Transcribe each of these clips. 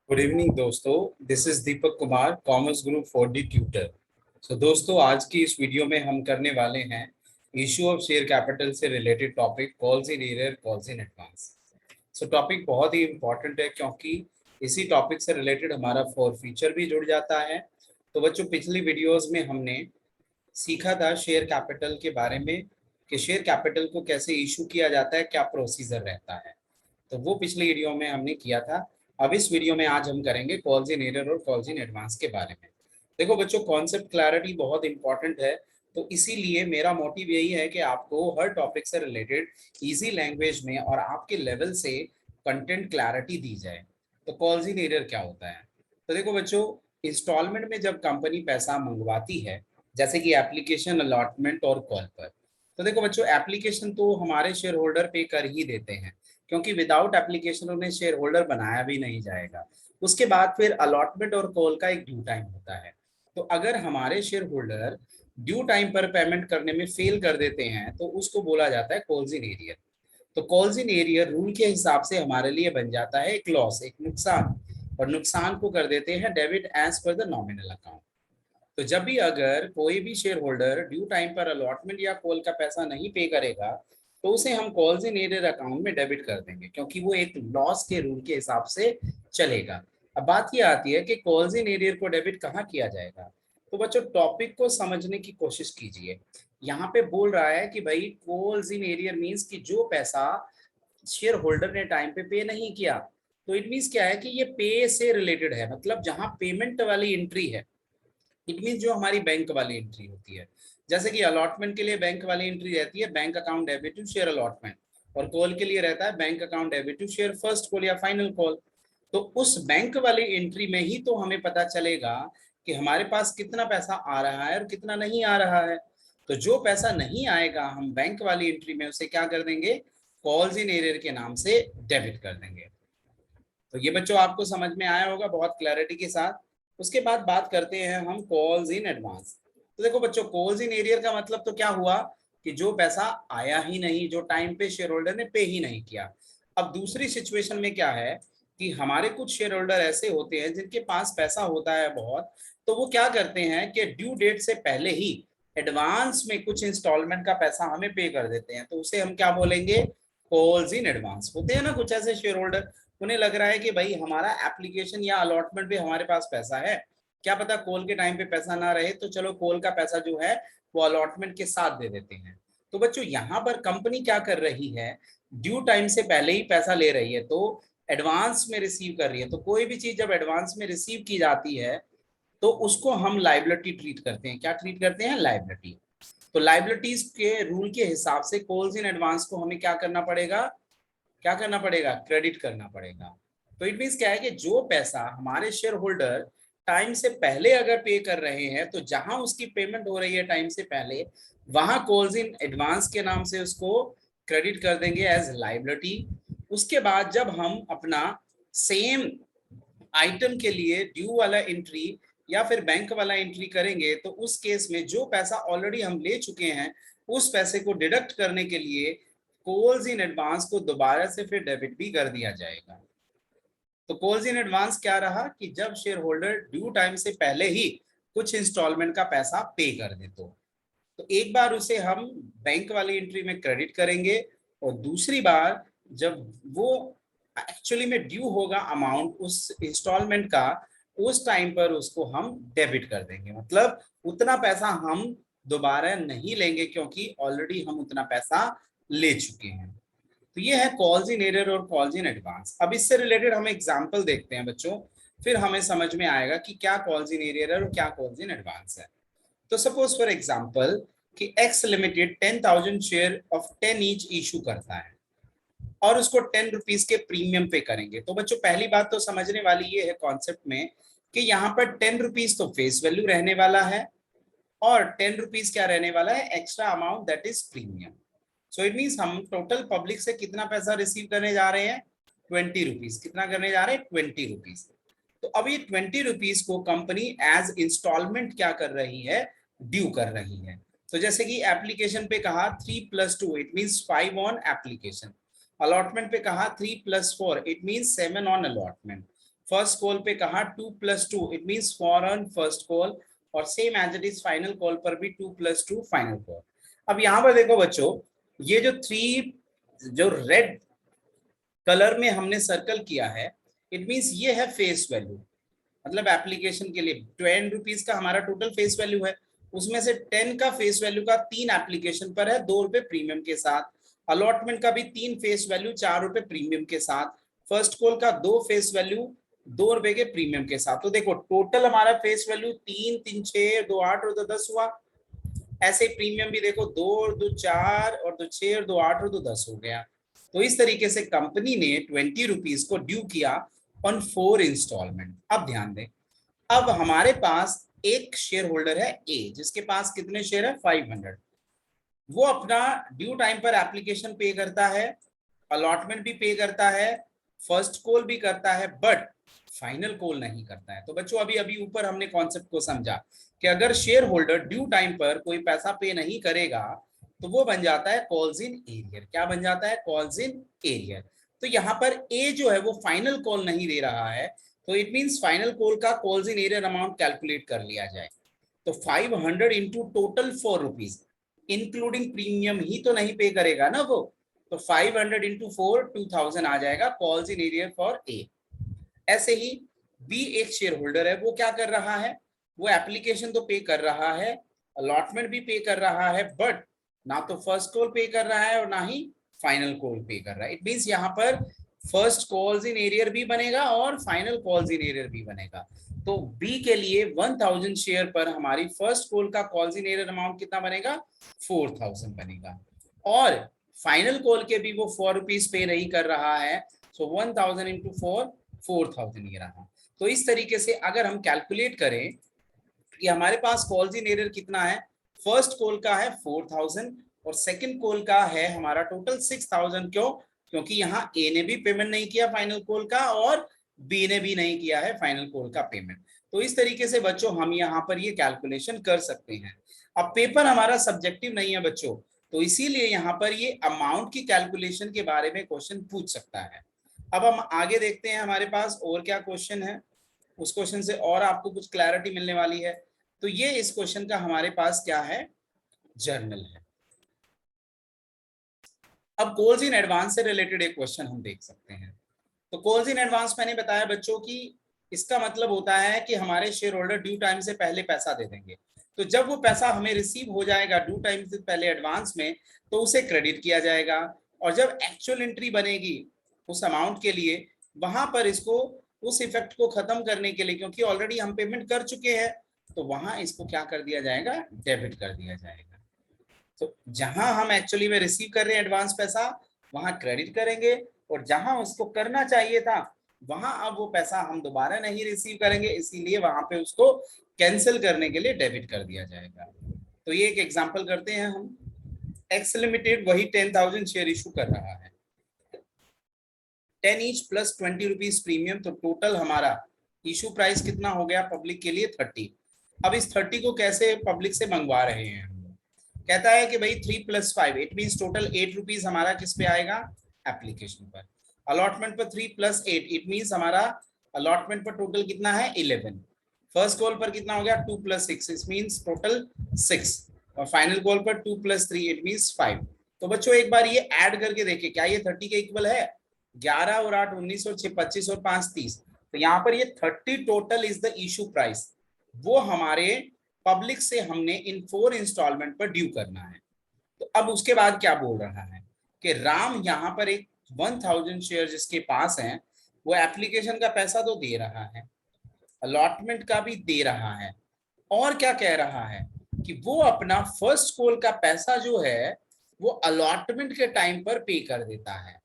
Good evening दोस्तों। This is Deepak Kumar, commerce group 4D tutor. दोस्तों, आज की इस वीडियो में हम करने वाले हैं इशू ऑफ शेयर कैपिटल से related topic, calls in arrear, calls in advance. Topic बहुत ही इंपॉर्टेंट है क्योंकि इसी टॉपिक से रिलेटेड हमारा फॉर फ्यूचर भी जुड़ जाता है। तो बच्चों, पिछली वीडियोस में हमने सीखा था शेयर कैपिटल के बारे में कि शेयर कैपिटल को कैसे इशू किया जाता है, क्या प्रोसीजर रहता है। तो वो पिछले वीडियो में हमने किया था। अब इस वीडियो में आज हम करेंगे कॉल्स इन एरर और कॉल्स इन एडवांस के बारे में। देखो बच्चों, कॉन्सेप्ट क्लैरिटी बहुत इंपॉर्टेंट है। तो इसीलिए मेरा मोटिव यही है कि आपको हर टॉपिक से रिलेटेड इजी लैंग्वेज में और आपके लेवल से कंटेंट क्लैरिटी दी जाए। तो कॉल्स इन एरर क्या होता है? तो देखो बच्चों, इंस्टॉलमेंट में जब कंपनी पैसा मंगवाती है, जैसे कि एप्लीकेशन, अलॉटमेंट और कॉल पर। तो देखो बच्चों, एप्लीकेशन तो हमारे शेयर होल्डर पे कर ही देते हैं क्योंकि विदाउट एप्लीकेशन उन्हें शेयर होल्डर बनाया भी नहीं जाएगा। उसके बाद फिर अलॉटमेंट और कॉल का एक ड्यू टाइम होता है। तो अगर हमारे शेयर होल्डर ड्यू टाइम पर पेमेंट करने में फेल कर देते हैं तो उसको बोला जाता है कॉल्स इन एरियर। तो कॉल्स इन एरियर रूल के हिसाब से हमारे लिए बन जाता है एक लॉस, एक नुकसान, और नुकसान को कर देते हैं डेबिट एज पर द नॉमिनल अकाउंट। तो जब भी अगर कोई भी शेयर होल्डर ड्यू टाइम पर अलॉटमेंट या कॉल का पैसा नहीं पे करेगा तो उसे हम कॉल्स इन एरियर अकाउंट में डेबिट कर देंगे क्योंकि वो एक लॉस के रूल के हिसाब से चलेगा। अब बात ये आती है कि कॉल्स इन एरियर को डेबिट कहाँ किया जाएगा। तो बच्चों, टॉपिक को समझने की कोशिश कीजिए। यहाँ पे बोल रहा है कि भाई कॉल्स इन एरियर मीन्स कि जो पैसा शेयर होल्डर ने टाइम पे नहीं किया। तो इट मीन्स क्या है कि ये पे से रिलेटेड है, मतलब जहां पेमेंट वाली एंट्री है। इट मीन जो हमारी बैंक वाली एंट्री होती है, जैसे कि अलॉटमेंट के लिए बैंक वाली एंट्री रहती है bank account debit to share allotment, और कॉल के लिए रहता है bank account debit to share first call या फाइनल कॉल। तो उस बैंक वाली एंट्री में ही तो हमें पता चलेगा कि हमारे पास कितना पैसा आ रहा है और कितना नहीं आ रहा है। तो जो पैसा नहीं आएगा हम बैंक वाली एंट्री में उसे क्या कर देंगे, कॉल्स इन एरियर के नाम से डेबिट कर देंगे। तो ये बच्चों आपको समझ में आया होगा बहुत क्लैरिटी के साथ। उसके बाद बात करते हैं हम कॉल्स इन एडवांस। तो देखो बच्चों, कॉल्स इन एरियर का मतलब तो क्या हुआ कि जो पैसा आया ही नहीं, जो टाइम पे शेयर होल्डर ने पे ही नहीं किया। अब दूसरी सिचुएशन में क्या है कि हमारे कुछ शेयर होल्डर ऐसे होते हैं जिनके पास पैसा होता है बहुत। तो वो क्या करते हैं कि ड्यू डेट से पहले ही एडवांस में कुछ इंस्टॉलमेंट का पैसा हमें पे कर देते हैं। तो उसे हम क्या बोलेंगे, कॉल्स इन एडवांस। होते हैं ना कुछ ऐसे शेयर होल्डर, उन्हें लग रहा है कि भाई हमारा एप्लीकेशन या अलॉटमेंट पे हमारे पास पैसा है, क्या पता कॉल के टाइम पे पैसा ना रहे, तो चलो कॉल का पैसा जो है वो अलॉटमेंट के साथ दे देते हैं। तो बच्चों, यहाँ पर कंपनी क्या कर रही है, ड्यू टाइम से पहले ही पैसा ले रही है, तो एडवांस में रिसीव कर रही है। तो कोई भी चीज जब एडवांस में रिसीव की जाती है तो उसको हम लाइबिलिटी ट्रीट करते हैं। क्या ट्रीट करते हैं, लाइबिलिटी। तो लाइबिलिटीज के रूल के हिसाब से कॉल्स इन एडवांस को हमें क्या करना पड़ेगा, क्या करना पड़ेगा, क्रेडिट करना पड़ेगा। तो इट मीन्स क्या है कि जो पैसा हमारे शेयर होल्डर टाइम से पहले अगर पे कर रहे हैं तो जहां उसकी पेमेंट हो रही है टाइम से पहले, वहां कॉल्स इन एडवांस के नाम से उसको क्रेडिट कर देंगे एज लाइबिलिटी। उसके बाद जब हम अपना सेम आइटम के लिए ड्यू वाला एंट्री या फिर बैंक वाला एंट्री करेंगे तो उस केस में जो पैसा ऑलरेडी हम ले चुके हैं उस पैसे को डिडक्ट करने के लिए कॉल्स इन एडवांस को दोबारा से फिर डेबिट भी कर दिया जाएगा। तो कॉल्स इन एडवांस क्या रहा कि जब शेयर होल्डर ड्यू टाइम से पहले ही कुछ इंस्टॉलमेंट का पैसा पे कर दे तो एक बार उसे हम बैंक वाली एंट्री में क्रेडिट करेंगे, और दूसरी बार जब वो एक्चुअली में ड्यू होगा अमाउंट उस इंस्टॉलमेंट का, उस टाइम पर उसको हम डेबिट कर देंगे। मतलब उतना पैसा हम दोबारा नहीं लेंगे क्योंकि ऑलरेडी हम उतना पैसा ले चुके हैं। तो ये है कॉल्स इन एरर और कॉल्स इन एडवांस। अब इससे रिलेटेड हम एग्जांपल देखते हैं बच्चों, फिर हमें समझ में आएगा कि क्या कॉल्स इन एरर और क्या कॉल्स इन एडवांस है। तो सपोज फॉर एग्जांपल कि x limited 10,000 share of 10 each issue करता है और उसको 10 रुपीज के प्रीमियम पे करेंगे। तो बच्चों, पहली बात तो समझने वाली ये है कॉन्सेप्ट में कि यहाँ पर 10 रुपीज तो फेस वैल्यू रहने वाला है और 10 रुपीज क्या रहने वाला है, extra amount, that is premium. So it means हम टोटल पब्लिक से कितना पैसा रिसीव करने जा रहे हैं, 20 रुपीज। कितना करने जा रहे हैं, 20 रुपीज। तो अब ये 20 रुपीज को कंपनी एज इंस्टॉलमेंट क्या कर रही है, ड्यू कर रही है। तो जैसे कि एप्लीकेशन पे कहा 3+2 it means 5 on application, allotment पे कहा 3+4 it means 7 on allotment, first call पे कहा 2+2, it means four on first call, और same as it is final call पर भी 2+2 फाइनल कॉल। अब यहाँ पर देखो बच्चों, ये जो थ्री, जो रेड कलर में हमने सर्कल किया है, इट मींस ये है फेस वैल्यू, मतलब एप्लीकेशन के लिए 10 रुपीज का हमारा टोटल फेस वैल्यू है, उसमें से 10 का फेस वैल्यू का 3 एप्लीकेशन पर है 2 रुपए प्रीमियम के साथ, अलॉटमेंट का भी 3 फेस वैल्यू 4 रुपए प्रीमियम के साथ, फर्स्ट कॉल का 2 फेस वैल्यू 2 रुपए के प्रीमियम के साथ। तो देखो टोटल हमारा फेस वैल्यू 3 3 6 2 8 और 2 10 हुआ। ऐसे प्रीमियम भी देखो 2 और 2 4 और 2 6 और 2 8 और 2 10 हो गया। तो इस तरीके से कंपनी ने 20 रुपीज को ड्यू किया ऑन 4 इंस्टॉलमेंट। अब ध्यान दें, अब हमारे पास एक शेयर होल्डर है ए, जिसके पास कितने शेयर है 500। वो अपना ड्यू टाइम पर एप्लीकेशन पे करता है, अलॉटमेंट भी पे करता है, फर्स्ट कॉल भी करता है, बट फाइनल कॉल नहीं करता है। तो बच्चों अभी अभी ऊपर हमने कॉन्सेप्ट को समझा कि अगर शेयर होल्डर ड्यू टाइम पर कोई पैसा पे नहीं करेगा तो वो बन जाता है कॉल्स इन एरियर। क्या बन जाता है? Calls in arrear. तो यहाँ पर ए जो है वो फाइनल कॉल नहीं दे रहा है, तो इट मींस फाइनल कॉल का calls in arrear amount calculate कर लिया जाए। तो 500 into total 4 rupees, including premium ही तो नहीं पे करेगा ना वो, तो 500 इंटू 4 2000 आ जाएगा calls in arrear for a. ऐसे ही बी एक शेयर होल्डर है, वो क्या कर रहा है, वो एप्लीकेशन तो पे कर रहा है, अलॉटमेंट भी पे कर रहा है, बट ना तो फर्स्ट कॉल पे कर रहा है और ना ही फाइनल कॉल पे कर रहा है। इट मींस यहाँ पर फर्स्ट कॉल्स इन एरियर भी बनेगा और फाइनल कॉल्स इन एरियर भी बनेगा। तो बी के लिए 1000 शेयर पर हमारी फर्स्ट कॉल का कॉल्स इन एरियर अमाउंट कितना बनेगा? 4000 बनेगा। और फाइनल कॉल के भी वो 4 रुपीज पे नहीं कर रहा है, सो 1000 इंटू 4 4000 ये रहा। तो इस तरीके से अगर हम कैलकुलेट करें कि हमारे पास कॉल्स इन एरियर कितना है, फर्स्ट कॉल का है 4000 और सेकंड कॉल का है हमारा टोटल 6000। क्यों? क्योंकि यहाँ ए ने भी पेमेंट नहीं किया फाइनल कॉल का और बी ने भी नहीं किया है फाइनल कॉल का पेमेंट। तो इस तरीके से बच्चों हम यहाँ पर ये कैलकुलेशन कर सकते हैं। अब पेपर हमारा सब्जेक्टिव नहीं है बच्चों, तो इसीलिए यहाँ पर ये अमाउंट की कैलकुलेशन के बारे में क्वेश्चन पूछ सकता है। अब हम आगे देखते हैं हमारे पास और क्या क्वेश्चन है, उस क्वेश्चन से और आपको कुछ क्लैरिटी मिलने वाली है। तो ये इस क्वेश्चन का हमारे पास क्या है, जर्नल है। अब कॉल्स इन एडवांस से रिलेटेड एक क्वेश्चन हम देख सकते हैं। तो कॉल्स इन एडवांस मैंने बताया बच्चों की इसका मतलब होता है कि हमारे शेयर होल्डर ड्यू टाइम से पहले पैसा दे देंगे। तो जब वो पैसा हमें रिसीव हो जाएगा ड्यू टाइम से पहले एडवांस में, तो उसे क्रेडिट किया जाएगा, और जब एक्चुअल एंट्री बनेगी उस अमाउंट के लिए, वहां पर इसको उस इफेक्ट को खत्म करने के लिए, क्योंकि ऑलरेडी हम पेमेंट कर चुके हैं, तो वहां इसको क्या कर दिया जाएगा, डेबिट कर दिया जाएगा। तो जहां हम एक्चुअली में रिसीव कर रहे हैं एडवांस पैसा, वहां क्रेडिट करेंगे, और जहां उसको करना चाहिए था वहां अब वो पैसा हम दोबारा नहीं रिसीव करेंगे, इसीलिए वहां पे उसको कैंसिल करने के लिए डेबिट कर दिया जाएगा। तो ये एक एग्जांपल करते हैं हम। एक्स लिमिटेड वही 10,000 शेयर इशू कर रहा है, 10 ईच प्लस 20 रुपीज प्रीमियम, तो टोटल हमारा इशू प्राइस कितना हो गया पब्लिक के लिए 30। अब इस 30 को कैसे पब्लिक से मंगवा रहे हैं हम लोग? कहता है कि भाई 3 + 5 इट मीन टोटल 8 रुपीज हमारा किस पे आएगा, एप्लीकेशन पर। अलॉटमेंट पर 3 + 8 इट मीन हमारा अलॉटमेंट पर टोटल कितना है 11। फर्स्ट कॉल पर कितना हो गया 2 + 6 इट मीन टोटल 6, और फाइनल कॉल पर 2 + 3 इट मीन 5। तो बच्चों एक बार ये ऐड करके देखिए क्या ये 30 के इक्वल है? 11 और 8 19 और 6 25 और 5 30। तो यहाँ पर ये 30 total is the issue price, वो हमारे पब्लिक से हमने इन 4 इंस्टॉलमेंट पर ड्यू करना है। तो अब उसके बाद क्या बोल रहा है कि राम यहाँ पर एक 1000 शेयर जिसके पास है, वो एप्लीकेशन का पैसा तो दे रहा है, अलॉटमेंट का भी दे रहा है, और क्या कह रहा है कि वो अपना फर्स्ट कॉल का पैसा जो है वो अलॉटमेंट के टाइम पर पे कर देता है,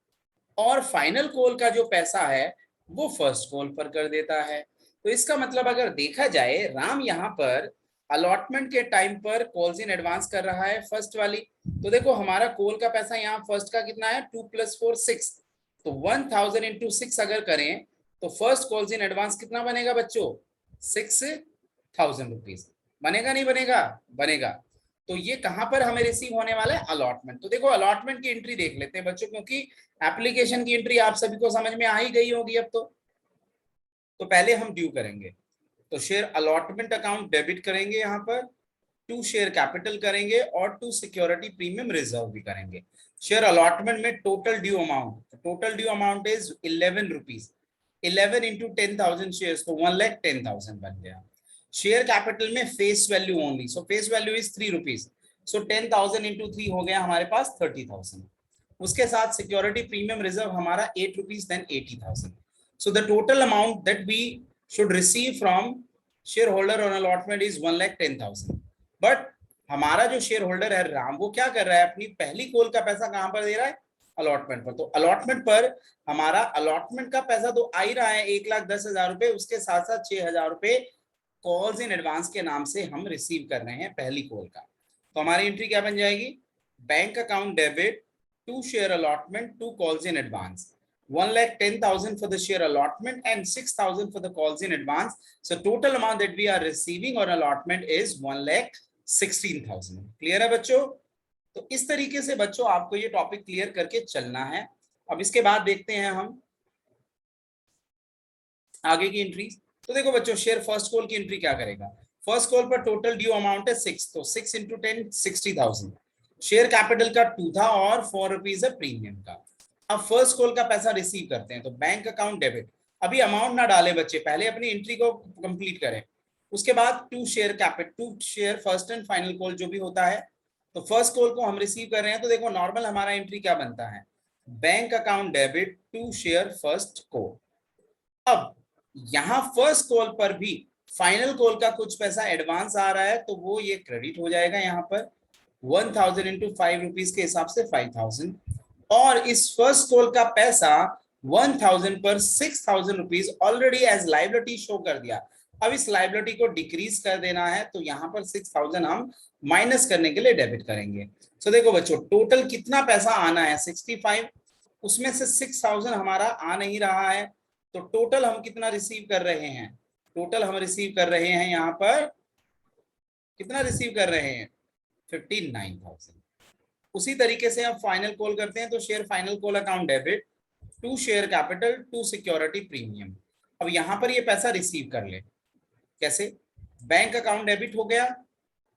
और फाइनल कॉल का जो पैसा है वो फर्स्ट कॉल पर कर देता है। तो इसका मतलब अगर देखा जाए राम यहाँ पर अलॉटमेंट के टाइम पर कॉल्स इन एडवांस कर रहा है फर्स्ट वाली। तो देखो हमारा कॉल का पैसा यहाँ फर्स्ट का कितना है 2 + 4 6, तो 1000 इंटू 6 अगर करें तो फर्स्ट कॉल्स इन एडवांस कितना बनेगा बच्चों 6000 रुपीज। बनेगा नहीं बनेगा? बनेगा। तो ये कहां पर हमें रिसीव होने वाला है, अलॉटमेंट। तो देखो अलॉटमेंट की एंट्री देख लेते हैं बच्चों, क्योंकि एप्लीकेशन की एंट्री आप सभी को समझ में आ ही गई होगी अब तो। तो पहले हम ड्यू करेंगे, तो शेयर अलॉटमेंट अकाउंट डेबिट करेंगे, यहाँ पर टू शेयर कैपिटल करेंगे और टू सिक्योरिटी प्रीमियम रिजर्व भी करेंगे। शेयर अलॉटमेंट में total due amount is 11 rupees, 11 into 10,000 share तो 1,10,000 बन गया। शेयर कैपिटल में face value only, so face value is 3 rupees, so 10,000 into 3 हो गया हमारे पास 30,000। उसके साथ सिक्योरिटी प्रीमियम रिजर्व हमारा 8 rupees, then 80,000। So the total amount that we should receive from share holder on allotment is 1,10,000। But हमारा जो share holder है राम, वो क्या कर रहा है, अपनी पहली कॉल का पैसा कहां पर दे रहा है, अलॉटमेंट पर। तो अलॉटमेंट पर हमारा अलॉटमेंट का पैसा तो आ ही रहा है 1,10,000 रुपए, उसके साथ साथ 6,000 रुपए कॉल्स इन एडवांस के नाम से हम रिसीव कर रहे हैं पहली कॉल का। तो हमारी एंट्री क्या बन जाएगी, bank account debit to share allotment to calls in advance, 1,10,000 for the share allotment and 6,000 for the calls in advance. So total amount that we are receiving on allotment is 1,16,000. Clear है बच्चों? तो इस तरीके से बच्चों आपको ये topic clear करके चलना है। अब इसके बाद देखते हैं हम आगे की एंट्री। तो देखो बच्चों, शेयर फर्स्ट कॉल की एंट्री क्या करेगा, फर्स्ट कॉल पर टोटल ड्यू अमाउंट है 6, तो 6 इंटू 10 60,000। शेयर कैपिटल का 2 था और 4 रुपीज है प्रीमियम का। अब फर्स्ट कॉल का पैसा रिसीव करते हैं, तो बैंक अकाउंट डेबिट, अभी अमाउंट ना डाले बच्चे, पहले अपनी एंट्री को कंप्लीट करें। उसके बाद to share capital, to share first and final call जो भी होता है, तो फर्स्ट कॉल को हम रिसीव कर रहे हैं। तो देखो नॉर्मल हमारा एंट्री क्या बनता है, bank account debit to share first call. अब यहां फर्स्ट कॉल पर भी फाइनल कॉल का कुछ पैसा एडवांस आ रहा है, तो वो ये क्रेडिट हो जाएगा यहाँ पर 1,000 इंटू 5 रुपीज के हिसाब से 5,000। और इस फर्स्ट कॉल का पैसा 1,000 पर 6,000 rupees already as liability show कर दिया। अब इस लाइबिलिटी को डिक्रीज कर देना है, तो यहाँ पर 6,000 हम माइनस करने के लिए डेबिट करेंगे। सो देखो बच्चों, टोटल कितना पैसा आना है 65, उसमें से 6,000 हमारा आ नहीं रहा है, तो टोटल हम कितना रिसीव कर रहे हैं, टोटल हम रिसीव कर रहे हैं यहाँ पर कितना रिसीव कर रहे हैं 59,000। उसी तरीके से अब फाइनल कॉल करते हैं, तो share final call account debit to share capital to security premium. अब यहां पर ये पैसा रिसीव कर ले, कैसे, बैंक अकाउंट डेबिट हो गया।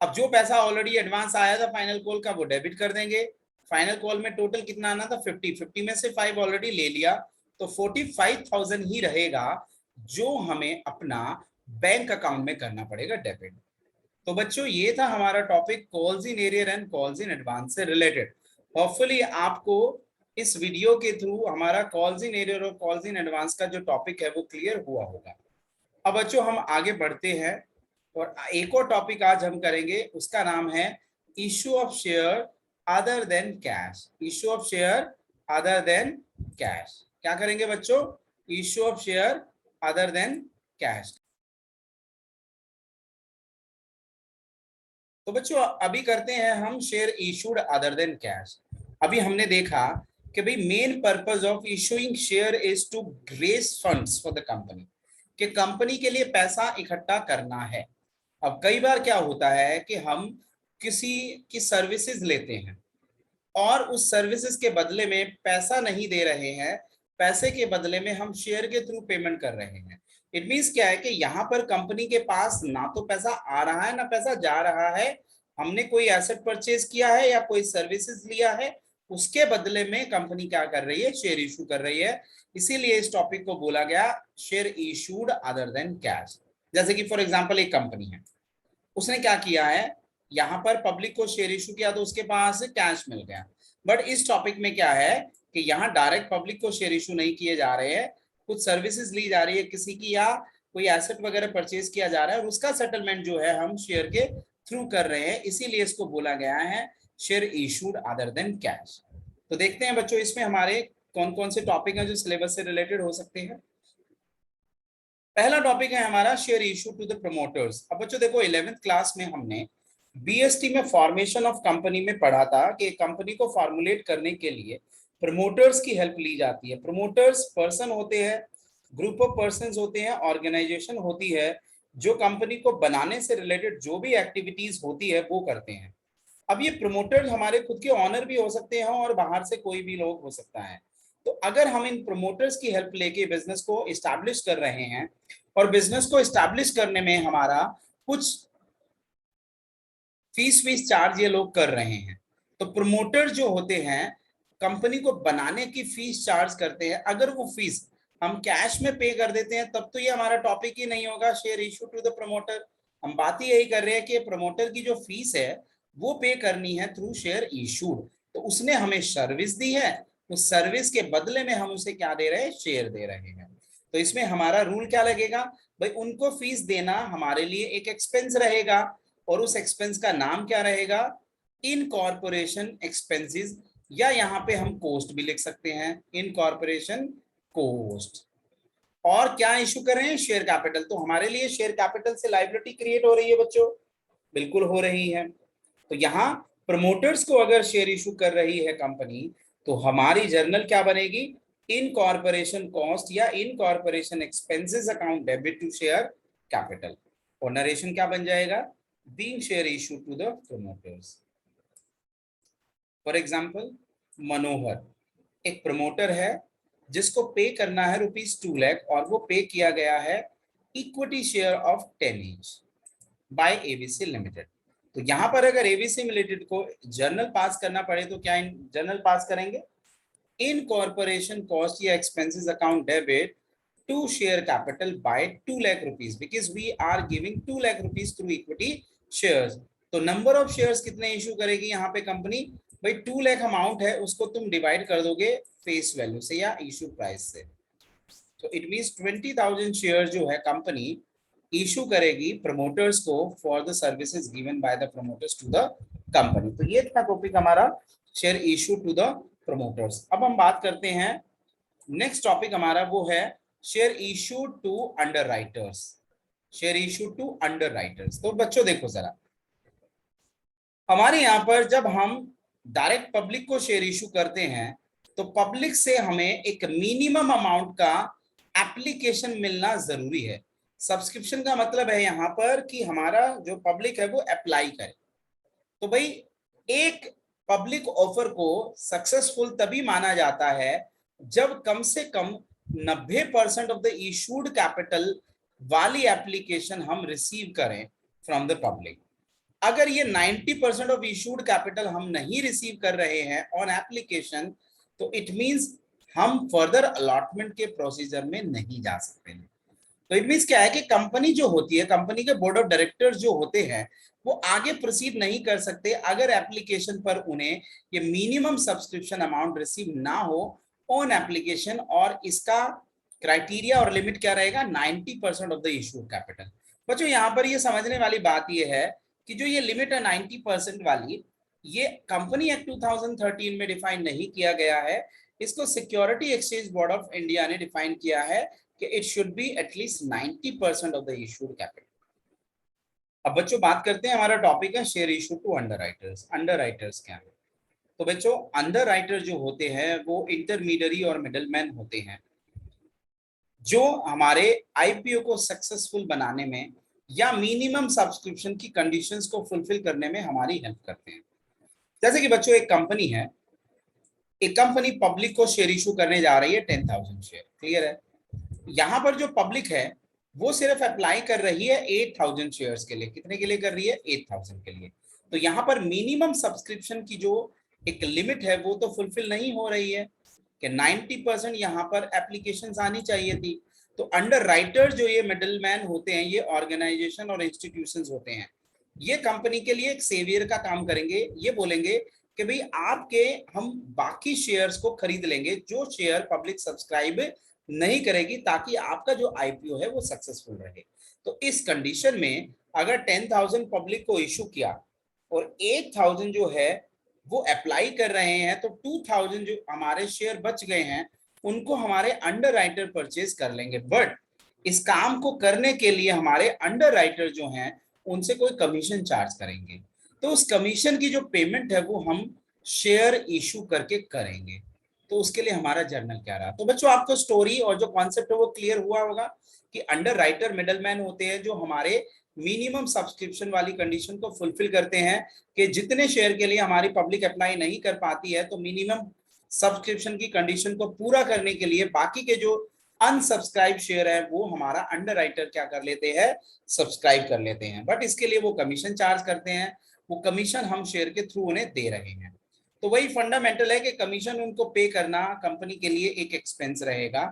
अब जो पैसा ऑलरेडी एडवांस आया था फाइनल कॉल का वो डेबिट कर देंगे। फाइनल कॉल में टोटल कितना आना था 50 में से 5 ऑलरेडी ले लिया, तो 45,000 ही रहेगा जो हमें अपना बैंक अकाउंट में करना पड़ेगा डेबिट। तो बच्चों ये था हमारा topic calls in arrear and calls in advance से रिलेटेड। होपफुली आपको इस वीडियो के थ्रू हमारा कॉल्स इन एरियर और कॉल्स इन एडवांस का जो टॉपिक है वो क्लियर हुआ होगा। अब बच्चों हम आगे बढ़ते हैं और एक और टॉपिक आज हम करेंगे, उसका नाम है issue of share other than cash. Issue of share other than cash क्या करेंगे बच्चों, issue of share other than cash. तो बच्चों अभी करते हैं हम share issued other than cash. अभी हमने देखा कि भाई main purpose of issuing share is to raise funds for the company, कि कंपनी के लिए पैसा इकट्ठा करना है। अब कई बार क्या होता है कि हम किसी की सर्विसेज लेते हैं और उस सर्विसेज के बदले में पैसा नहीं दे रहे हैं, पैसे के बदले में हम शेयर के थ्रू पेमेंट कर रहे हैं। इट मीन्स क्या है कि यहाँ पर कंपनी के पास ना तो पैसा आ रहा है ना पैसा जा रहा है। हमने कोई एसेट परचेज किया है या कोई सर्विसेज लिया है, उसके बदले में कंपनी क्या कर रही है, शेयर इशू कर रही है। इसीलिए इस टॉपिक को बोला गया share issued other than cash. जैसे कि फॉर एग्जांपल एक कंपनी है, उसने क्या किया है, यहाँ पर पब्लिक को शेयर इशू किया तो उसके पास कैश मिल गया। बट इस टॉपिक में क्या है कि यहाँ डायरेक्ट पब्लिक को शेयर इशू नहीं किए जा रहे हैं, कुछ सर्विसेज ली जा रही है किसी की या कोई एसेट वगैरह परचेज किया जा रहा है और उसका सेटलमेंट जो है हम शेयर के थ्रू कर रहे हैं, इसीलिए इसको बोला गया है share issued other than cash. तो देखते हैं बच्चों इसमें हमारे कौन कौन से टॉपिक हैं जो सिलेबस से रिलेटेड हो सकते हैं। पहला टॉपिक है हमारा share issue to the promoters. अब बच्चों देखो 11th क्लास में हमने बीएसटी में फॉर्मेशन ऑफ कंपनी में पढ़ा था कि कंपनी को फॉर्मुलेट करने के लिए प्रमोटर्स की हेल्प ली जाती है। प्रमोटर्स पर्सन होते हैं, ग्रुप ऑफ पर्संस होते हैं, ऑर्गेनाइजेशन होती है जो कंपनी को बनाने से रिलेटेड जो भी एक्टिविटीज होती है वो करते हैं। अब ये प्रमोटर्स हमारे खुद के ऑनर भी हो सकते हैं और बाहर से कोई भी लोग हो सकता है। तो अगर हम इन प्रमोटर्स की हेल्प लेके बिजनेस को इस्टेब्लिश कर रहे हैं और बिजनेस को इस्टेब्लिश करने में हमारा कुछ फीस चार्ज ये लोग कर रहे हैं, तो प्रमोटर जो होते हैं कंपनी को बनाने की फीस चार्ज करते हैं। अगर वो फीस हम कैश में पे कर देते हैं तब तो ये हमारा टॉपिक ही नहीं होगा share issue to the promoter. हम बात ही यही कर रहे हैं कि प्रमोटर की जो फीस है वो पे करनी है थ्रू शेयर इशूड। तो उसने हमें सर्विस दी है, उस सर्विस के बदले में हम उसे क्या दे रहे हैं, शेयर दे रहे हैं। तो इसमें हमारा रूल क्या लगेगा भाई, उनको फीस देना हमारे लिए एक एक्सपेंस रहेगा और उस एक्सपेंस का नाम क्या रहेगा, इनकॉर्पोरेशन एक्सपेंसेस, या यहाँ पे हम कोस्ट भी लिख सकते हैं, इनकॉर्पोरेशन कोस्ट। और क्या इशू कर रहे हैं, शेयर कैपिटल। तो हमारे लिए शेयर कैपिटल से लायबिलिटी क्रिएट हो रही है बच्चों, बिल्कुल हो रही है। तो यहाँ प्रमोटर्स को अगर शेयर इशू कर रही है कंपनी तो हमारी जर्नल क्या बनेगी, इनकॉर्पोरेशन कॉस्ट या incorporation expenses account debit to share capital. और नरेशन क्या बन जाएगा, being share issue to the promoters। For example Manohar एक प्रमोटर है जिसको पे करना है ₹2 लाख और वो पे किया गया है equity share of 10 each by ABC limited. तो यहां पर अगर एबीसी लिमिटेड को जर्नल पास करना पड़े तो क्या जर्नल पास करेंगे, इन कॉर्पोरेशन कॉस्ट या expenses account debit to share capital by 2 lakh rupees, because we are giving 2 lakh rupees through equity shares. तो नंबर ऑफ शेयर्स कितने इशू करेगी यहाँ पे कंपनी, भाई 2 लाख अमाउंट है उसको तुम डिवाइड कर दोगे फेस वैल्यू से या इशू प्राइस से। तो इट मींस 20,000 शेयर जो है कंपनी इशू करेगी प्रमोटर्स को for the services given by the promoters to the company. तो ये था टॉपिक हमारा share issue to the promoters. अब हम बात करते हैं नेक्स्ट टॉपिक हमारा, वो है share issue to underwriters. Share issue to underwriters. तो बच्चों देखो जरा, हमारे यहाँ पर जब हम डायरेक्ट पब्लिक को शेयर इशू करते हैं तो पब्लिक से हमें एक मिनिमम अमाउंट का एप्लीकेशन मिलना जरूरी है। सब्सक्रिप्शन का मतलब है यहाँ पर कि हमारा जो पब्लिक है वो अप्लाई करे। तो भाई एक पब्लिक ऑफर को सक्सेसफुल तभी माना जाता है जब कम से कम 90% ऑफ द इशूड कैपिटल वाली एप्लीकेशन हम रिसीव करें फ्रॉम द पब्लिक। अगर ये 90% ऑफ इशूड कैपिटल हम नहीं रिसीव कर रहे हैं ऑन एप्लीकेशन तो इट मींस हम फर्दर अलॉटमेंट के प्रोसीजर में नहीं जा सकते हैं। तो इट मींस क्या है कि कंपनी जो होती है, कंपनी के बोर्ड ऑफ डायरेक्टर्स जो होते हैं वो आगे प्रोसीड नहीं कर सकते अगर एप्लीकेशन पर उन्हें ये मिनिमम सब्सक्रिप्शन अमाउंट रिसीव ना हो ऑन एप्लीकेशन। और इसका क्राइटेरिया और लिमिट क्या रहेगा, 90% ऑफ द इशू कैपिटल। बच्चों यहाँ पर ये समझने वाली बात ये है कि जो ये लिमिट है 90% वाली, ये कंपनी एक्ट 2013 में डिफाइन नहीं किया गया है, इसको security exchange board of India ने डिफाइन किया है कि it should be at least 90% of the issued capital. अब बच्चों बात करते हैं, हमारा टॉपिक है share issue to underwriters. Underwriters क्या है, तो बच्चों अंडरराइटर जो होते हैं वो इंटरमीडियरी और मिडलमैन होते हैं जो हमारे आईपीओ को सक्सेसफुल बनाने में या मिनिमम सब्सक्रिप्शन की कंडीशंस को फुलफिल करने में हमारी हेल्प करते हैं। जैसे कि बच्चों एक कंपनी है, एक कंपनी पब्लिक को शेयर इशू करने जा रही है 10,000 शेयर, क्लियर है। यहाँ पर जो पब्लिक है वो सिर्फ अप्लाई कर रही है 8,000 शेयर्स के लिए। कितने के लिए कर रही है, 8,000 के लिए। तो यहाँ पर मिनिमम सब्सक्रिप्शन की जो एक लिमिट है वो तो फुलफिल नहीं हो रही है कि 90% यहाँ पर एप्लीकेशंस आनी चाहिए थी। तो अंडर राइटर जो ये मिडलमैन होते हैं, ये ऑर्गेनाइजेशन और इंस्टीट्यूशंस होते हैं, ये कंपनी के लिए एक सेवियर का काम करेंगे। ये बोलेंगे कि भाई आपके हम बाकी शेयर्स को खरीद लेंगे जो शेयर पब्लिक सब्सक्राइब नहीं करेगी, ताकि आपका जो आईपीओ है वो सक्सेसफुल रहे। तो इस कंडीशन में अगर 10,000 पब्लिक को इशू किया और 8,000 जो है वो अप्लाई कर रहे हैं, तो 2,000 जो हमारे शेयर बच गए हैं उनको हमारे अंडरराइटर परचेज कर लेंगे। बट इस काम को करने के लिए हमारे अंडरराइटर जो हैं उनसे कोई कमीशन चार्ज करेंगे। तो उस कमीशन की जो पेमेंट है वो हम शेयर इशू करके करेंगे। तो उसके लिए हमारा जर्नल क्या रहा। तो बच्चों आपको स्टोरी और जो कॉन्सेप्ट है वो क्लियर हुआ होगा कि अंडरराइटर मिडलमैन होते हैं जो हमारे मिनिमम सब्सक्रिप्शन वाली कंडीशन को फुलफिल करते हैं कि जितने शेयर के लिए हमारी पब्लिक अप्लाई नहीं कर पाती है तो मिनिमम सब्सक्रिप्शन की कंडीशन को पूरा करने के लिए बाकी के जो अनसब्सक्राइब शेयर है वो हमारा अंडरराइटर क्या कर लेते हैं, सब्सक्राइब कर लेते हैं, बट इसके लिए वो कमीशन चार्ज करते हैं, वो कमीशन हम शेयर के थ्रू उन्हें दे रहे हैं। तो वही फंडामेंटल है कि कमीशन उनको पे करना कंपनी के लिए एक एक्सपेंस रहेगा।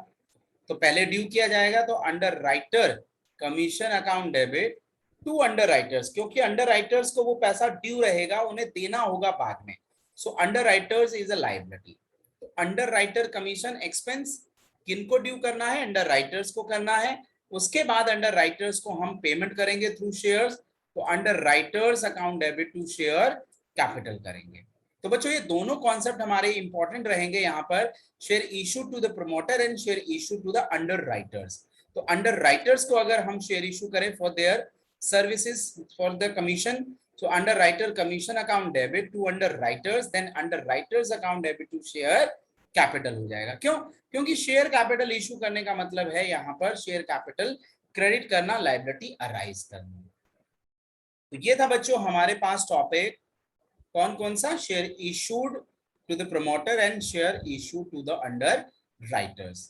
तो पहले ड्यू किया जाएगा, तो underwriter commission account debit to underwriters, क्योंकि अंडर राइटर्स को वो पैसा ड्यू रहेगा, उन्हें देना होगा बाद में। So under writers is a liability. तो अंडर राइटर कमीशन एक्सपेंस किनको ड्यू करना है, अंडर राइटर्स को करना है। उसके बाद अंडर राइटर्स को हम पेमेंट करेंगे थ्रू शेयर्स, तो underwriters account debit to share capital करेंगे। तो बच्चों ये दोनों कॉन्सेप्ट हमारे इंपॉर्टेंट रहेंगे यहाँ पर, share issue to the promoter and share issue to the underwriters. तो अंडर राइटर्स को अगर हम शेयर इशू करें for their services for the commission, so under writer commission account debit to underwriters, then underwriters account debit to share capital हो जाएगा। क्यों? क्योंकि share capital issue करने का मतलब है यहाँ पर शेयर कैपिटल क्रेडिट करना, लायबिलिटी अराइज करना। तो ये था बच्चों हमारे पास टॉपिक, कौन कौन सा, share issued to the promoter and share issue to the underwriters.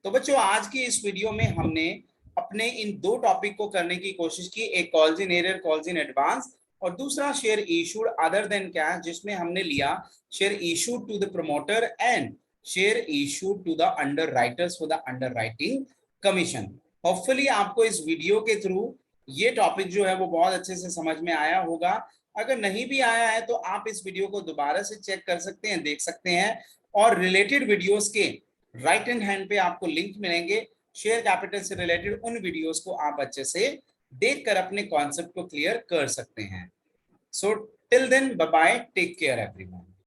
तो बच्चों आज की इस वीडियो में हमने अपने इन दो टॉपिक को करने की कोशिश की, एक calls in arrear calls in advance, और दूसरा share issued other than cash, जिसमें हमने लिया share issued to the promoter and share issued to the underwriters for the underwriting commission. Hopefully आपको इस वीडियो के थ्रू ये topic जो है वो बहुत अच्छे से समझ में आया होगा। अगर नहीं भी आया है तो आप इस वीडियो को दोबारा से चेक कर सकते हैं, देख सकते हैं, और रिलेटेड वीडियोस के राइट हैंड पे आपको लिंक मिलेंगे, शेयर कैपिटल से रिलेटेड उन वीडियोस को आप अच्छे से देखकर अपने कॉन्सेप्ट को क्लियर कर सकते हैं। So till then bye bye, take care everyone.